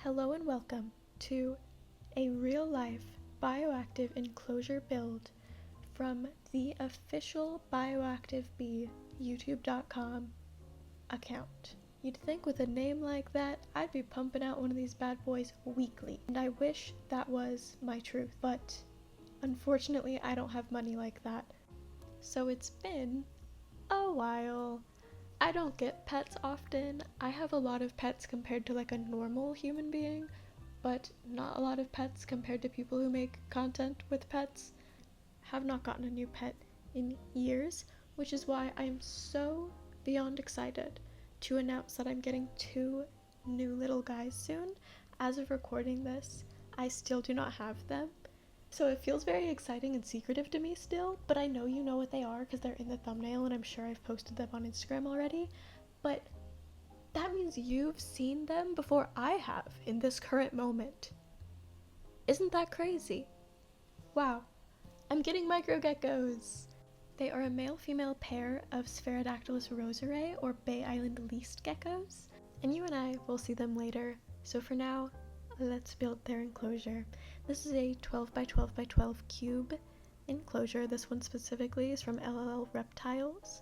Hello and welcome to a real-life bioactive enclosure build from the official Bioactive Bee YouTube.com account. You'd think with a name like that, I'd be pumping out one of these bad boys weekly, and I wish that was my truth, but unfortunately I don't have money like that. So it's been a while. I don't get pets often. I have a lot of pets compared to like a normal human being, but not a lot of pets compared to people who make content with pets. Have not gotten a new pet in years, which is why I am so beyond excited to announce that I'm getting 2 new little guys soon. As of recording this, I still do not have them. So it feels very exciting and secretive to me still, but I know you know what they are because they're in the thumbnail and I'm sure I've posted them on Instagram already. But that means you've seen them before I have in this current moment. Isn't that crazy? Wow. I'm getting micro geckos. They are a male-female pair of Sphaerodactylus roserae or Bay Island least geckos, and you and I will see them later. So for now, let's build their enclosure. This is a 12 by 12 by 12 cube enclosure. This one specifically is from LLL Reptiles.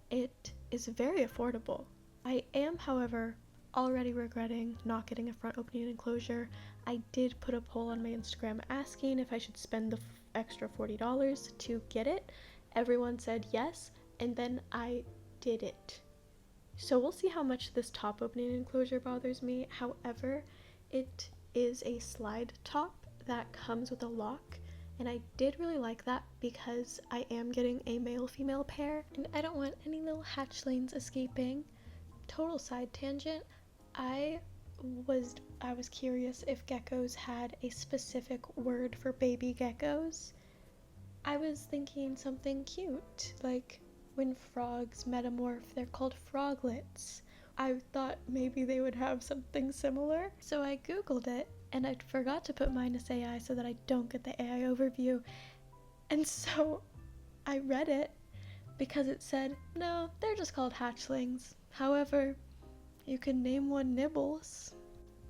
It is very affordable. I am, however, already regretting not getting a front opening enclosure. I did put a poll on my Instagram asking if I should spend the extra $40 to get it. Everyone said yes, and then I did it. So we'll see how much this top opening enclosure bothers me. However, it is a slide top that comes with a lock, and I did really like that because I am getting a male-female pair and I don't want any little hatchlings escaping. Total side tangent, I was curious if geckos had a specific word for baby geckos. I was thinking something cute, like when frogs metamorph, they're called froglets. I thought maybe they would have something similar, so I googled it, and I forgot to put -AI so that I don't get the AI overview, and so I read it because it said, no, they're just called hatchlings. However, you can name one Nibbles.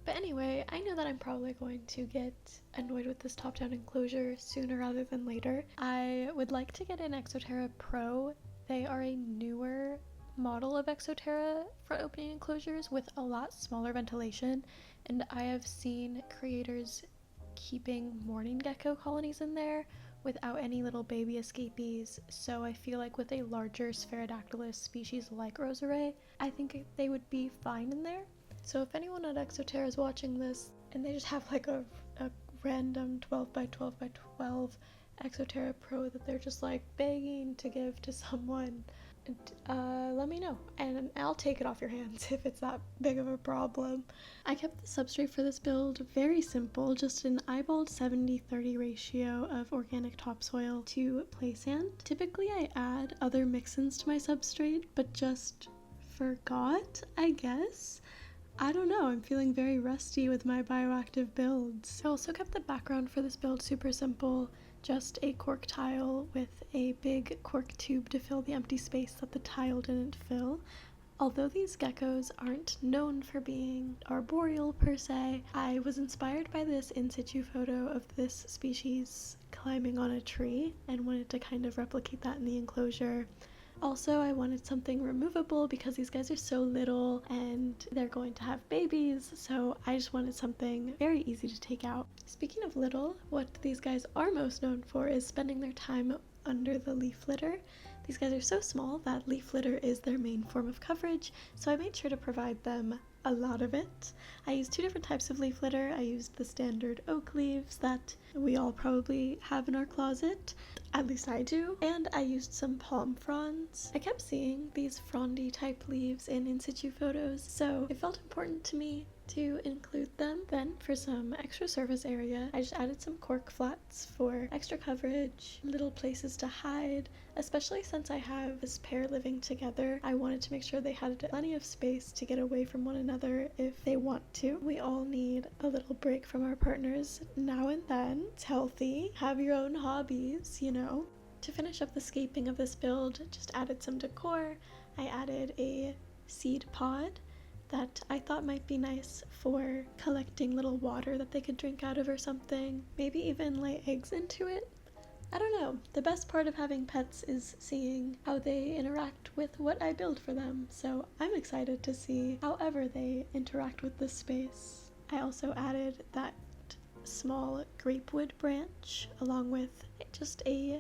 But anyway, I know that I'm probably going to get annoyed with this top-down enclosure sooner rather than later. I would like to get an Exoterra Pro. They are a newer model of Exoterra front opening enclosures with a lot smaller ventilation, and I have seen creators keeping mourning gecko colonies in there without any little baby escapees, so I feel like with a larger Sphaerodactylus species like Roserae, I think they would be fine in there. So if anyone at Exoterra is watching this and they just have like a random 12 by 12 by 12 Exoterra Pro that they're just like begging to give to someone, let me know and I'll take it off your hands if it's that big of a problem. I kept the substrate for this build very simple, just an eyeballed 70-30 ratio of organic topsoil to play sand. Typically I add other mix-ins to my substrate, but just forgot, I guess. I don't know, I'm feeling very rusty with my bioactive builds. I also kept the background for this build super simple, just a cork tile with a big cork tube to fill the empty space that the tile didn't fill. Although these geckos aren't known for being arboreal per se, I was inspired by this in situ photo of this species climbing on a tree and wanted to kind of replicate that in the enclosure. Also, I wanted something removable because these guys are so little and they're going to have babies, so I just wanted something very easy to take out. Speaking of little, what these guys are most known for is spending their time under the leaf litter. These guys are so small that leaf litter is their main form of coverage, so I made sure to provide them a lot of it. I used 2 different types of leaf litter. I used the standard oak leaves that we all probably have in our closet, at least I do, and I used some palm fronds. I kept seeing these frondy type leaves in situ photos, so it felt important to me to include them. Then for some extra surface area, I just added some cork flats for extra coverage, little places to hide, especially since I have this pair living together. I wanted to make sure they had plenty of space to get away from one another if they want to. We all need a little break from our partners now and then. It's healthy. Have your own hobbies, you know. To finish up the scaping of this build, just added some decor. I added a seed pod that I thought might be nice for collecting little water that they could drink out of or something. Maybe even lay eggs into it. I don't know. The best part of having pets is seeing how they interact with what I build for them. So I'm excited to see however they interact with this space. I also added that small grapewood branch along with just a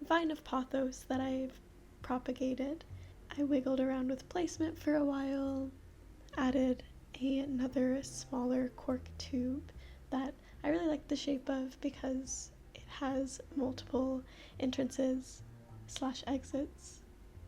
vine of pothos that I've propagated. I wiggled around with placement for a while, added another smaller cork tube that I really like the shape of because it has multiple entrances / exits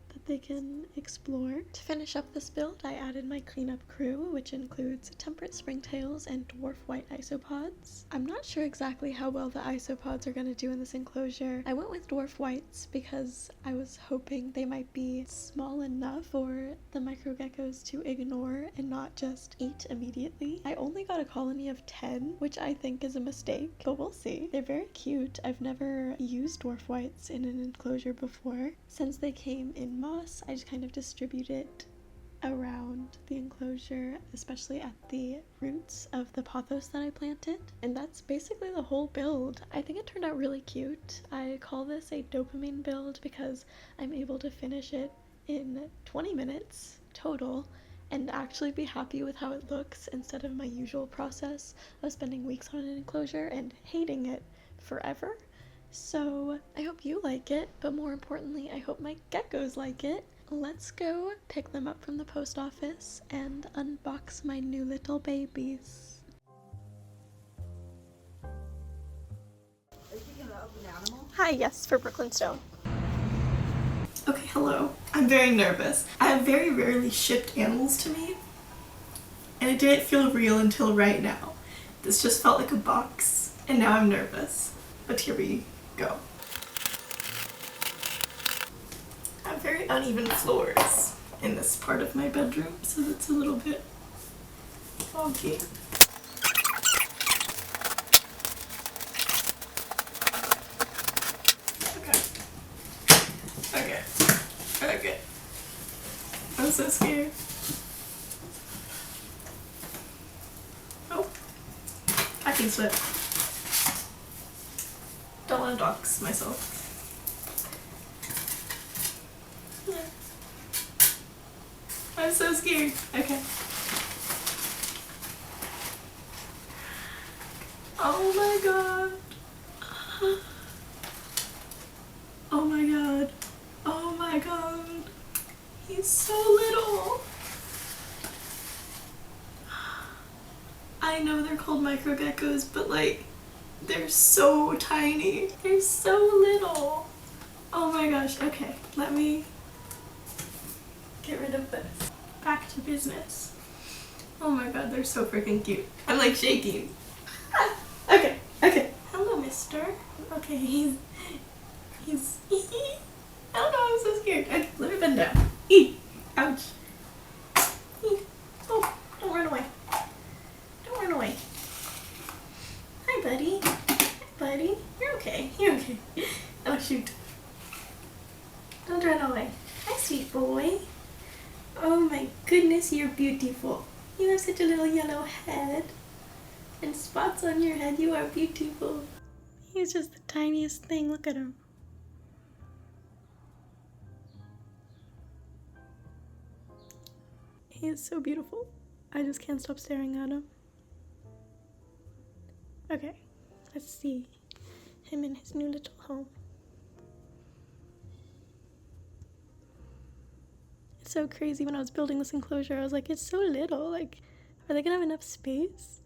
that they can explore. To finish up this build, I added my cleanup crew, which includes temperate springtails and dwarf white isopods. I'm not sure exactly how well the isopods are going to do in this enclosure. I went with dwarf whites because I was hoping they might be small enough for the microgeckos to ignore and not just eat immediately. I only got a colony of 10, which I think is a mistake, but we'll see. They're very cute. I've never used dwarf whites in an enclosure before. Since they came in moss, I just kind of distribute it around the enclosure, especially at the roots of the pothos that I planted. And that's basically the whole build. I think it turned out really cute. I call this a dopamine build because I'm able to finish it in 20 minutes total and actually be happy with how it looks instead of my usual process of spending weeks on an enclosure and hating it forever. So I hope you like it, but more importantly, I hope my geckos like it. Let's go pick them up from the post office and unbox my new little babies. Are you picking up an animal? Hi, yes, for Brooklyn Stone. Okay, hello. I'm very nervous. I have very rarely shipped animals to me, and it didn't feel real until right now. This just felt like a box, and now I'm nervous. But here we go. I have very uneven floors in this part of my bedroom, so it's a little bit foggy. Okay. I'm so scared. Oh, packing slip. Don't want to dox myself. I'm so scared. Okay. Oh my god. Oh my god. Oh my god. He's so little. I know they're called microgeckos, but like, they're so tiny. They're so little. Oh my gosh. Okay, let me get rid of this. Back to business. Oh my god, they're so freaking cute. I'm like shaking. Okay. Hello, mister. Okay, he's I don't know, I'm so scared. Okay, let me bend down. Ouch. Oh, don't run away. Don't run away. Hi, buddy. Hi, buddy. You're okay. Oh, shoot. Don't run away. Hi, sweet boy. Oh my goodness, you're beautiful. You have such a little yellow head. And spots on your head. You are beautiful. He's just the tiniest thing. Look at him. He is so beautiful. I just can't stop staring at him. Okay, let's see him in his new little home. It's so crazy. When I was building this enclosure, I was like, it's so little. Like, are they gonna have enough space?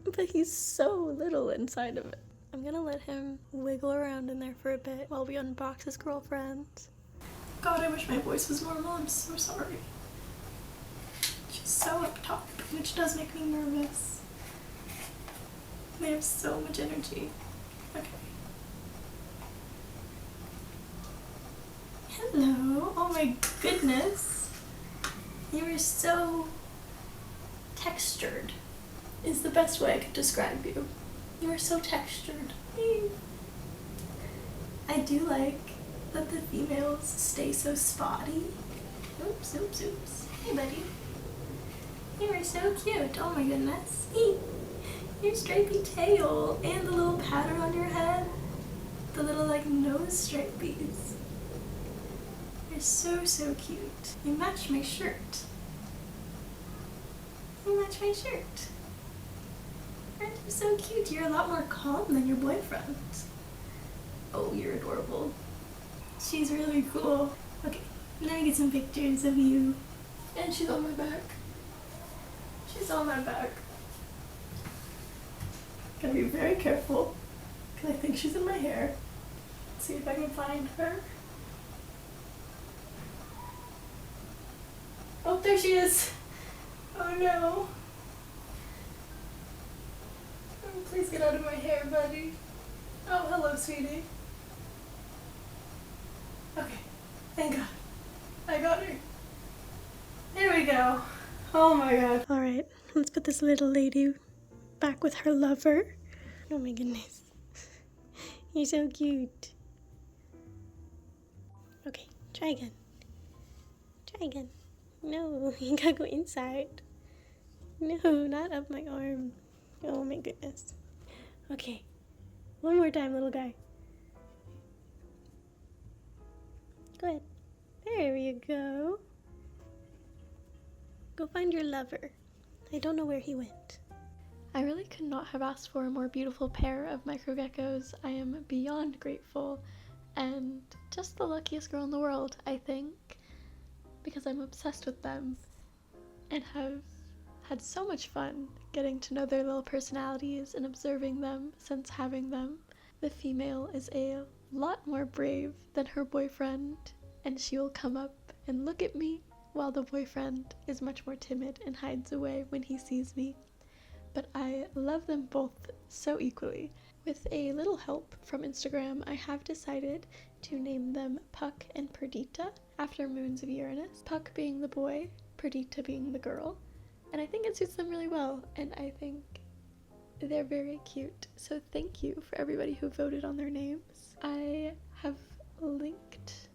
But he's so little inside of it. I'm gonna let him wiggle around in there for a bit while we unbox his girlfriend. God, I wish my voice was normal. I'm so sorry. She's so up top, which does make me nervous. They have so much energy. Okay. Hello. Oh my goodness. You are so textured, is the best way I could describe you. You are so textured. I do like that the females stay so spotty. Oops. Hey, buddy. You are so cute. Oh my goodness. Your stripy tail and the little pattern on your head. The little like nose stripies. You're so, so cute. You match my shirt. You match my shirt. Aren't you so cute? You're a lot more calm than your boyfriend. Oh, you're adorable. She's really cool. Okay, let me get some pictures of you. And she's on my back. She's on my back. Gotta be very careful, because I think she's in my hair. Let's see if I can find her. Oh, there she is. Oh no. Oh, please get out of my hair, buddy. Oh, hello, sweetie. Okay, thank God. I got her. There we go. Oh my God. All right, let's put this little lady back with her lover. Oh my goodness. You're so cute. Okay, try again. Try again. No, you gotta go inside. No, not up my arm. Oh my goodness. Okay, one more time, little guy. Go ahead. There you go. Go find your lover. I don't know where he went. I really could not have asked for a more beautiful pair of microgeckos. I am beyond grateful and just the luckiest girl in the world, I think, because I'm obsessed with them and have had so much fun getting to know their little personalities and observing them since having them. The female is a lot more brave than her boyfriend, and she will come up and look at me, while the boyfriend is much more timid and hides away when he sees me. But I love them both so equally. With a little help from Instagram, I have decided to name them Puck and Perdita after moons of Uranus, Puck being the boy, Perdita being the girl, and I think it suits them really well, and I think they're very cute. So thank you for everybody who voted on their names. I have linked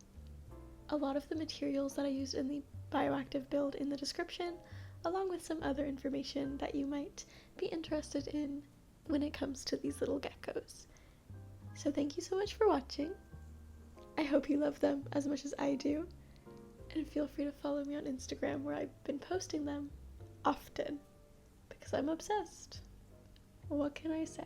a lot of the materials that I used in the bioactive build in the description, along with some other information that you might be interested in when it comes to these little geckos. So thank you so much for watching. I hope you love them as much as I do, and feel free to follow me on Instagram, where I've been posting them often because I'm obsessed. What can I say?